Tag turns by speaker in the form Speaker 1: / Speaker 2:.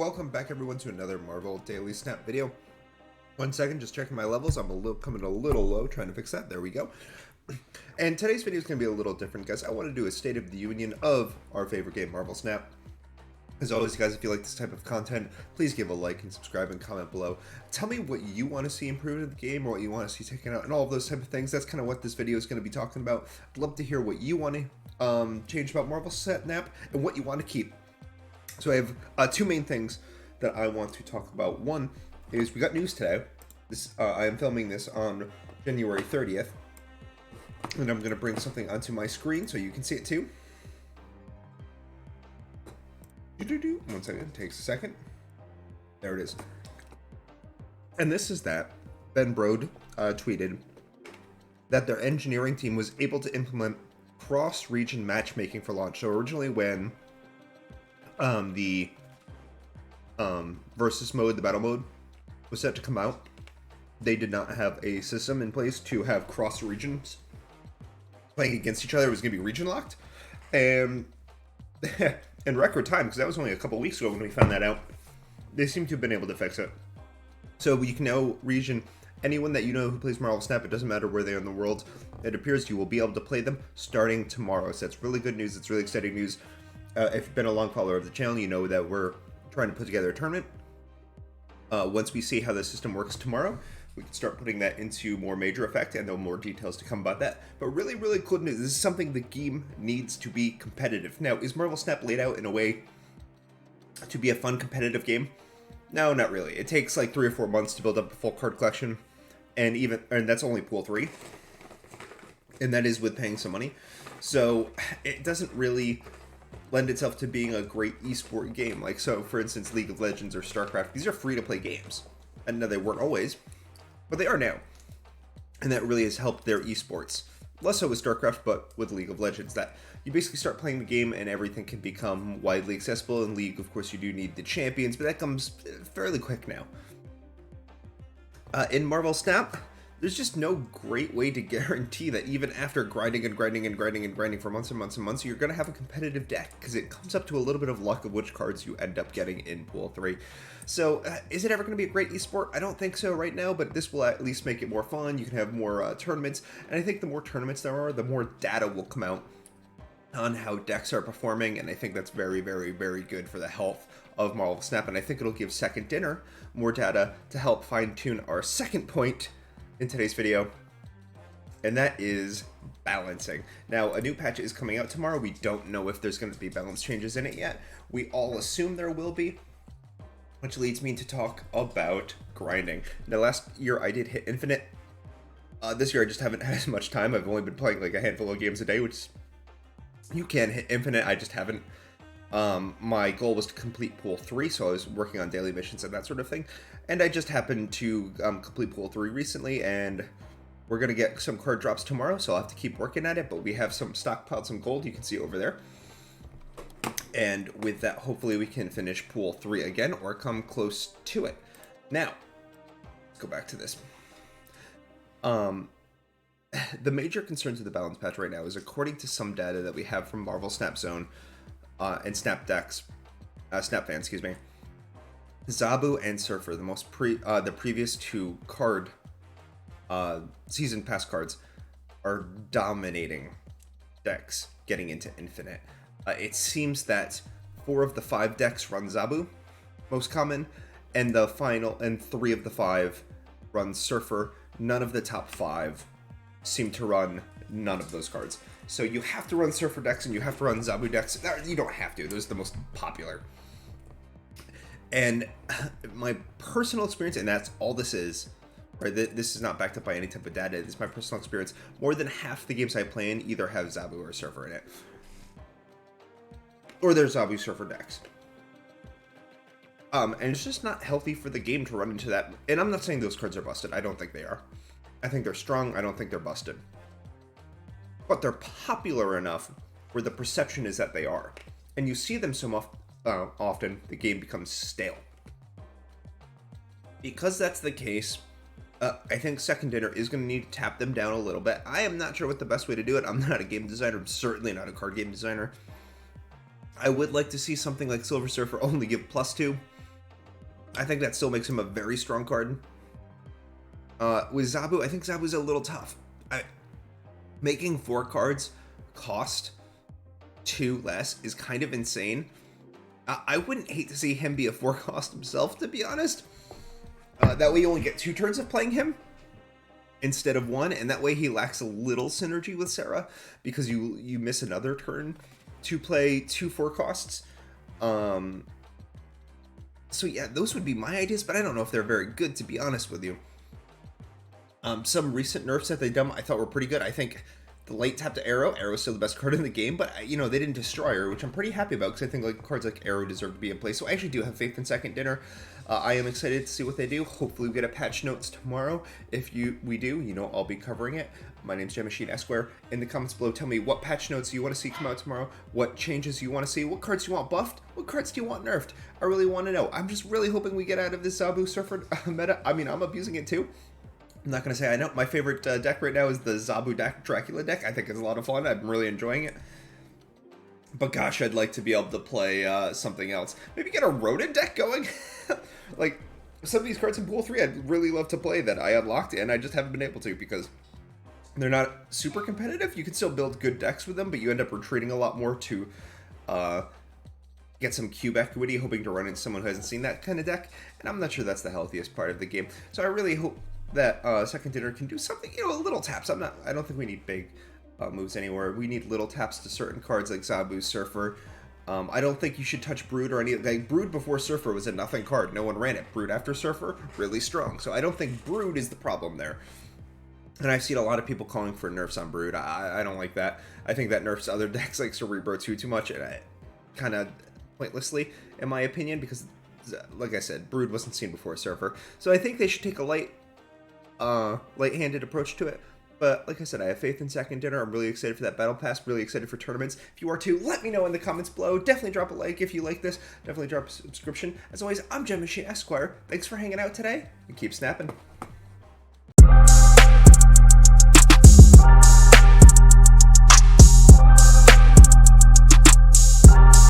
Speaker 1: welcome back everyone to another Marvel Daily Snap video. 1 second, just checking my levels. I'm coming a little low, trying to fix that. There we go. And today's video is going to be a little different, guys. I want to do a State of the Union of our favorite game, Marvel Snap. As always, guys, if you like this type of content, please give a like and subscribe and comment below. Tell me what you want to see improved in the game or what you want to see taken out and all of those type of things. That's kind of what this video is going to be talking about. I'd love to hear what you want to change about Marvel Snap and what you want to keep. So I have two main things that I want to talk about. One is we got news today. I am filming this on January 30th. And I'm going to bring something onto my screen so you can see it too. 1 second, takes a second. There it is. And this is that Ben Brode tweeted that their engineering team was able to implement cross-region matchmaking for launch. So originally when the versus mode, the battle mode, was set to come out, they did not have a system in place to have cross regions playing against each other. It was going to be region locked, and in record time, because that was only a couple weeks ago when we found that out, they seem to have been able to fix it. So you can now region anyone that you know who plays Marvel Snap. It doesn't matter where they are in the world. It appears you will be able to play them starting tomorrow. So that's really good news. It's really exciting news. If you've been a long follower of the channel, you know that we're trying to put together a tournament. Once we see how the system works tomorrow, we can start putting that into more major effect, and there'll be more details to come about that. But really, really cool news. This is something the game needs to be competitive. Now, is Marvel Snap laid out in a way to be a fun, competitive game? No, not really. It takes like 3 or 4 months to build up a full card collection, and that's only Pool 3. And that is with paying some money. So it doesn't really lend itself to being a great esport game. Like, so for instance, League of Legends or StarCraft, these are free to play games. And now they weren't always, but they are now. And that really has helped their esports. Less so with StarCraft, but with League of Legends, that you basically start playing the game and everything can become widely accessible. In League, of course, you do need the champions, but that comes fairly quick now. In Marvel Snap, there's just no great way to guarantee that even after grinding for months and months and months, you're going to have a competitive deck, because it comes up to a little bit of luck of which cards you end up getting in Pool 3. So, is it ever going to be a great esport? I don't think so right now, but this will at least make it more fun. You can have more tournaments, and I think the more tournaments there are, the more data will come out on how decks are performing, and I think that's very, very, very good for the health of Marvel Snap, and I think it'll give Second Dinner more data to help fine-tune our second point in today's video, and that is balancing. Now, a new patch is coming out tomorrow. We don't know if there's going to be balance changes in it yet. We all assume there will be, which leads me to talk about grinding. Now, last year I did hit Infinite. This year I just haven't had as much time. I've only been playing like a handful of games a day, which you can hit Infinite. I just haven't. My goal was to complete Pool 3, so I was working on daily missions and that sort of thing, and I just happened to complete Pool 3 recently, and we're going to get some card drops tomorrow, so I'll have to keep working at it, but we have some stockpiled, some gold, you can see over there, and with that, hopefully we can finish Pool 3 again, or come close to it. Now, let's go back to this. The major concerns with the balance patch right now is, according to some data that we have from Marvel Snap Zone, and Snap Fan, excuse me, Zabu and Surfer, the previous two season pass cards, are dominating decks getting into Infinite. It seems that 4 of the 5 decks run Zabu, most common, and 3 of the 5 run Surfer. None of the top 5 seem to run none of those cards. So you have to run Surfer decks and you have to run Zabu decks. You don't have to. Those are the most popular. And my personal experience, and that's all this is, right? This is not backed up by any type of data. This is my personal experience. More than half the games I play in either have Zabu or Surfer in it. Or there's Zabu Surfer decks. And it's just not healthy for the game to run into that. And I'm not saying those cards are busted. I don't think they are. I think they're strong. I don't think they're busted. But they're popular enough where the perception is that they are. And you see them so often, the game becomes stale. Because that's the case, I think Second Dinner is going to need to tap them down a little bit. I am not sure what the best way to do it. I'm not a game designer. I'm certainly not a card game designer. I would like to see something like Silver Surfer only give +2, I think that still makes him a very strong card. With Zabu, I think Zabu's a little tough. Making 4 cards cost 2 less is kind of insane. I wouldn't hate to see him be a 4 cost himself, to be honest. That way you only get 2 turns of playing him instead of 1, and that way he lacks a little synergy with Sarah because you miss another turn to play 2 4 costs. So yeah, those would be my ideas, but I don't know if they're very good, to be honest with you. Some recent nerfs that they've done I thought were pretty good. I think the late tap to Arrow. Arrow's still the best card in the game, but you know, they didn't destroy her, which I'm pretty happy about because I think like cards like Arrow deserve to be in play. So I actually do have faith in Second Dinner. I am excited to see what they do. Hopefully we get a patch notes tomorrow. If we do, you know, I'll be covering it. My name's GemmachineEsq. In the comments below, tell me what patch notes you want to see come out tomorrow, what changes you want to see, what cards do you want buffed, what cards do you want nerfed. I really want to know. I'm just really hoping we get out of this Zabu Surfer meta. I mean, I'm abusing it too. I'm not going to say I know. My favorite deck right now is the Zabu Dracula deck. I think it's a lot of fun. I'm really enjoying it. But gosh, I'd like to be able to play something else. Maybe get a Rodent deck going. Like, some of these cards in Pool 3 I'd really love to play that I unlocked, and I just haven't been able to because they're not super competitive. You can still build good decks with them, but you end up retreating a lot more to get some cube equity, hoping to run into someone who hasn't seen that kind of deck. And I'm not sure that's the healthiest part of the game. So I really hope that Second Dinner can do something, you know, little taps. I don't think we need big moves anywhere. We need little taps to certain cards like Zabu, Surfer. I don't think you should touch Brood or any, like, Brood before Surfer was a nothing card. No one ran it. Brood after Surfer, really strong. So I don't think Brood is the problem there. And I've seen a lot of people calling for nerfs on Brood. I don't like that. I think that nerfs other decks like Cerebro too much, and kind of pointlessly, in my opinion, because, like I said, Brood wasn't seen before Surfer. So I think they should take a light-handed approach to it. But like I said, I have faith in Second Dinner. I'm really excited for that Battle Pass, really excited for tournaments. If you are too, let me know in the comments below. Definitely drop a like if you like this. Definitely drop a subscription. As always, I'm GemmachineEsq. Thanks for hanging out today, and keep snapping.